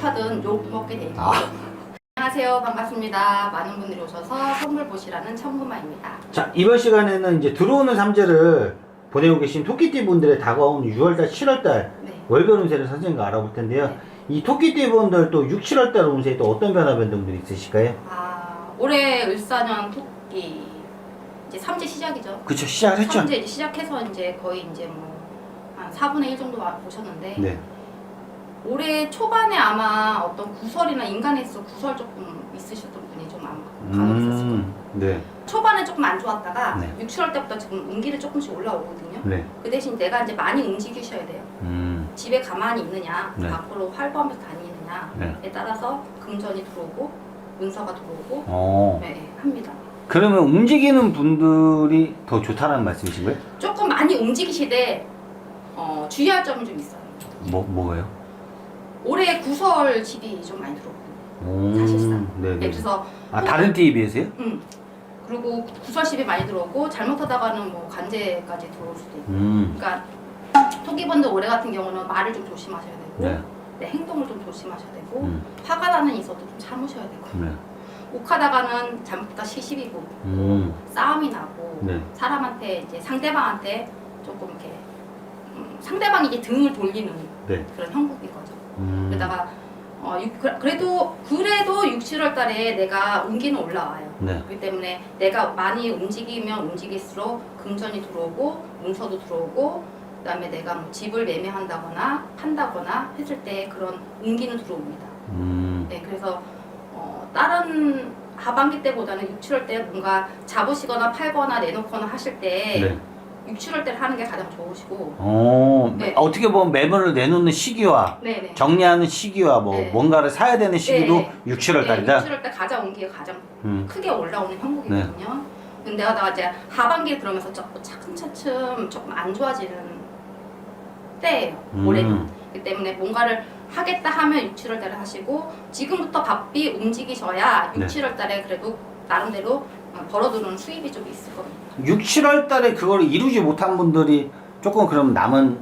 못하든 욕 먹게 돼 있고. 안녕하세요. 반갑습니다. 많은 분들이 오셔서 선물 보시라는 천구마입니다. 자, 이번 시간에는 이제 들어오는 삼재를 보내고 계신 토끼띠 분들의 다가온 6월달, 7월달 월별 운세를 선생님과 알아볼 텐데요. 네. 이 토끼띠 분들 또 6, 7월달 운세에 또 어떤 변화 변동들이 있으실까요? 올해 을사년 토끼 이제 삼재 시작이죠. 그쵸, 시작을 했죠. 삼재 이제 시작해서 이제 거의 이제 뭐 한 4분의 1 정도 보셨는데 네. 올해 초반에 아마 어떤 구설이나 인간에서 구설 조금 있으셨던 분이 좀 아마 간혹 있었을 거예요. 네. 초반에 조금 안 좋았다가 네. 6, 7월 때부터 지금 운기를 조금씩 올라오거든요. 네. 그 대신 내가 이제 많이 움직이셔야 돼요. 집에 가만히 있느냐, 네. 밖으로 활보하면서 다니느냐에 네. 따라서 금전이 들어오고 문서가 들어오고 네, 합니다. 그러면 움직이는 분들이 더 좋다는 말씀이신 거예요? 조금 많이 움직이시되 주의할 점이 좀 있어요. 뭐예요? 올해 구설 집이 좀 많이 들어오거든요. 사실상. 네네. 네, 그래서 다른 띠에 비해서요? 그리고 구설십이 많이 들어오고 잘못하다가는 뭐 관제까지 들어올 수도 있고. 그러니까 토끼분들 올해 같은 경우는 말을 좀 조심하셔야 되고 네, 행동을 좀 조심하셔야 되고 화가 나는 있어도 좀 참으셔야 되고 욱하다가는 잘못하다 시시비고 싸움이 나고 사람한테 이제 상대방한테 조금 이렇게 상대방이 이제 등을 돌리는 그런 형국인 거죠. 그러다가 그래도 6, 7월 달에 내가 운기는 올라와요. 그렇기 때문에 내가 많이 움직이면 움직일수록 금전이 들어오고 문서도 들어오고 그다음에 내가 뭐 집을 매매한다거나 판다거나 했을 때 그런 운기는 들어옵니다. 네, 그래서 다른 하반기 때보다는 6, 7월 때 뭔가 잡으시거나 팔거나 내놓거나 하실 때 6, 7월 때를 하는 게 가장 좋으시고 어떻게 보면 매물을 내놓는 시기와 정리하는 시기와 뭔가를 사야 되는 시기도 6, 7월 달이다? 6, 7월 때 가장 운기가 가장 크게 올라오는 형국이거든요. 근데 내가 이제 하반기에 들어오면서 조금 차츰차츰 조금 안 좋아지는 때예요. 올해는. 그렇기 때문에 뭔가를 하겠다 하면 6, 7월 달에 하시고 지금부터 바삐 움직이셔야 6, 7월 달에 그래도 나름대로 벌어들어오는 수입이 좀 있을 겁니다. 6, 7월 달에 그걸 이루지 못한 분들이 조금 그럼 남은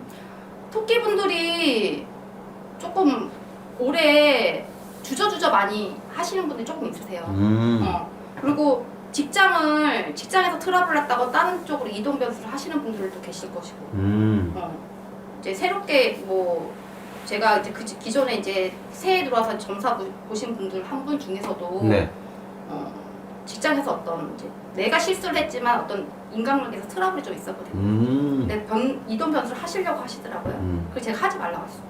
토끼분들이 조금 올해 주저주저 많이 하시는 분들이 조금 있으세요. 그리고 직장에서 트러블 났다고 다른 쪽으로 이동 변수를 하시는 분들도 계실 것이고 이제 새롭게 뭐 제가 이제 기존에 이제 새해 들어와서 점사 보신 분들 한 분 중에서도 직장에서 어떤 이제 내가 실수를 했지만 어떤 인간관계에서 트러블이 좀 있었거든요. 근데 이동 변수를 하시려고 하시더라고요. 그래서 제가 하지 말라고 했어요.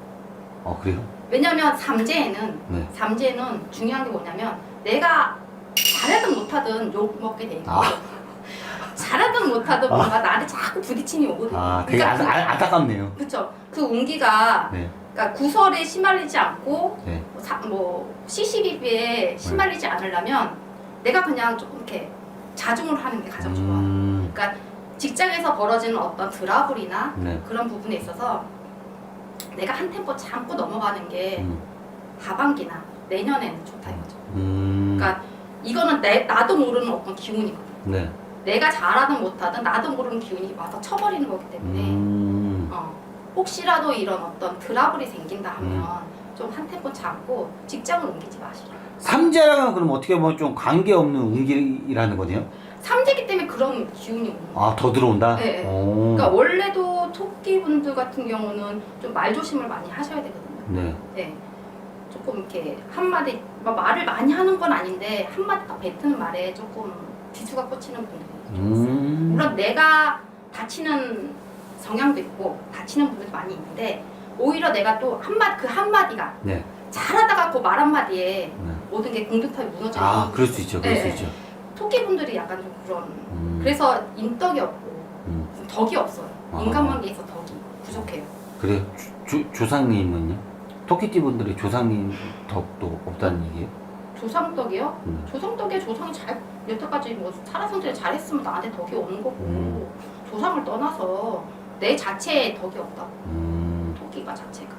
그래요? 왜냐면 삼재는 중요한 게 뭐냐면 내가 잘하든 못하든 욕 먹게 돼 있고 잘하든 못하든 뭔가 나한테 자꾸 부딪힘이 오거든요. 되게 안타깝네요. 그렇죠. 그 운기가 그러니까 구설에 시말리지 않고 뭐 시시비비에 시말리지 않으려면 내가 그냥 조금 이렇게 자중을 하는 게 가장 좋아. 그러니까 직장에서 벌어지는 어떤 트러블이나 그런 부분에 있어서 내가 한 템포 참고 넘어가는 게 하반기나 내년에는 좋다 이거죠. 그러니까 이거는 나도 모르는 어떤 기운이거든. 내가 잘하든 못하든 나도 모르는 기운이 와서 쳐버리는 거기 때문에 혹시라도 이런 어떤 트러블이 생긴다 하면 좀 한 템포 참고 직장을 옮기지 마시라. 삼재랑은 그럼 어떻게 보면 좀 관계없는 운기라는 거네요? 삼재기 때문에 그런 기운이 오는 거예요. 더 들어온다? 네. 그러니까 원래도 토끼분들 같은 경우는 좀 말 조심을 많이 하셔야 되거든요. 네. 조금 이렇게 한마디 말을 많이 하는 건 아닌데 한마디 딱 뱉는 말에 조금 뒤수가 꽂히는 분들이 좀 있어요. 물론 내가 다치는 성향도 있고 다치는 분들도 많이 있는데 오히려 내가 또 그 한마디가 잘하다가 그 말 한마디에 모든 게 공든탑이 무너지는 그럴 수 있죠. 그럴 수 있죠. 토끼분들이 약간 좀 그런 그래서 인덕이 없고 덕이 없어요. 인간관계에서 덕이 부족해요. 그래요? 조상님은요? 토끼띠 분들이 조상님 덕도 없다는 얘기예요? 조상덕이요? 조상덕에 조상이 여태까지 뭐 살아생전에 잘했으면 나한테 덕이 오는 거고 조상을 떠나서 내 자체에 덕이 없다고. 토끼가 자체가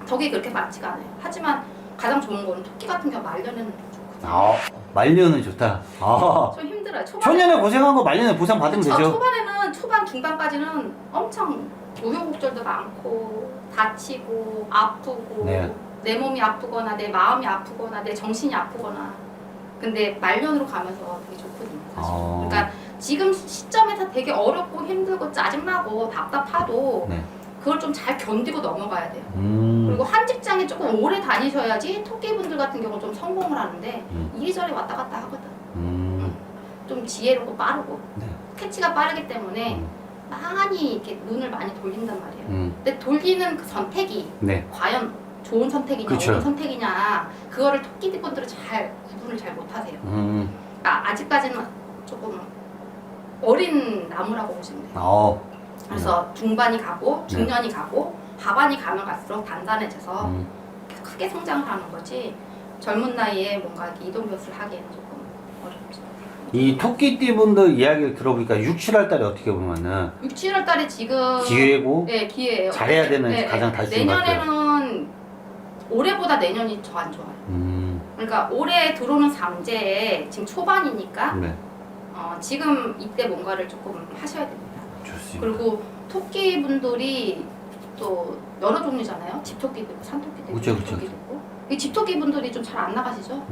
덕이 그렇게 많지가 않아요. 하지만 가장 좋은 거는 토끼 같은 경우 말년에는 좋거든요. 말년은 좋다. 좀 힘들어요. 초년에 고생한 거 말년에 보상 받으면 되죠. 초반 중반까지는 엄청 우여곡절도 많고 다치고 아프고 내 몸이 아프거나 내 마음이 아프거나 내 정신이 아프거나 근데 말년으로 가면서 되게 좋거든요. 사실. 그러니까 지금 시점에서 되게 어렵고 힘들고 짜증나고 답답하도 네. 그걸 좀 잘 견디고 넘어가야 돼요. 그리고 한 직장에 조금 오래 다니셔야지 토끼분들 같은 경우 좀 성공을 하는데 이리저리 왔다 갔다 하거든. 좀 지혜롭고 빠르고 네. 캐치가 빠르기 때문에 많이 이렇게 눈을 많이 돌린단 말이에요. 근데 돌리는 그 선택이 네. 과연 좋은 선택이냐 그쵸. 옳은 선택이냐 그거를 토끼분들은 잘 구분을 잘 못하세요. 그러니까 아직까지는 조금 어린 나무라고 보시면 돼요. 그래서 중반이 가고 중년이 가고 하반이 가면 갈수록 단단해져서 크게 성장을 하는 거지 젊은 나이에 뭔가 이렇게 이동교수를 하기에는 조금 어렵죠. 이 토끼띠 분들 이야기를 들어보니까 6, 7월 달에 어떻게 보면은 6, 7월 달에 지금 기회고 네, 기회예요. 잘해야 되는 가장 다시 내년에는 올해보다 내년이 더 안 좋아요. 그러니까 올해 들어오는 삼재에 지금 초반이니까 네. 지금 이때 뭔가를 조금 하셔야 됩니다. 좋습니다. 그리고 토끼 분들이 또 여러 종류잖아요. 집토끼도 있고 산토끼도 있고 그쵸, 집토끼도 있고 이 집토끼 분들이 좀 잘 안 나가시죠?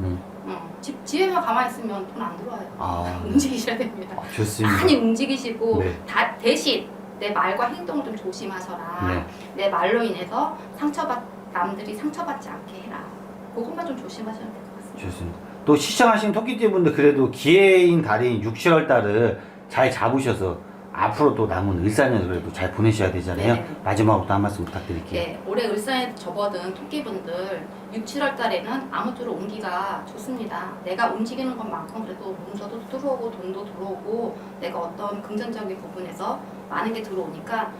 집에만 가만히 있으면 돈 안 들어와요. 움직이셔야 됩니다. 좋습니다. 많이 움직이시고 네. 대신 내 말과 행동을 좀 조심하셔라. 네. 내 말로 인해서 남들이 상처받지 않게 해라. 그것만 좀 조심하셔야 될 것 같습니다. 좋습니다. 또 시청하신 토끼띠 분들 그래도 기회인 달인 6, 7월 달을 잘 잡으셔서 앞으로 또 남은 을사년 그래도 잘 보내셔야 되잖아요. 네네. 마지막으로 또 한 말씀 부탁드릴게요. 네, 올해 을사에 접어든 토끼분들 6, 7월 달에는 아무 쪽으로 옮기가 좋습니다. 내가 움직이는 것만큼 그래도 문서도 들어오고 돈도 들어오고 내가 어떤 금전적인 부분에서 많은 게 들어오니까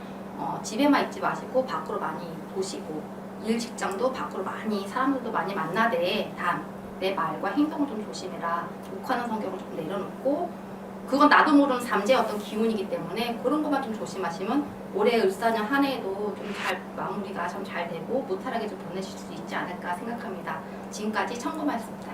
집에만 있지 마시고 밖으로 많이 보시고 일 직장도 밖으로 많이 사람들도 많이 만나되 단 내 말과 행동을 좀 조심해라. 욱하는 성격을 좀 내려놓고 그건 나도 모르는 삼재의 어떤 기운이기 때문에 그런 것만 좀 조심하시면 올해 을사년 한 해에도 좀 잘 마무리가 좀 잘 되고 무탈하게 좀 보내실 수 있지 않을까 생각합니다. 지금까지 청구말씀입니다.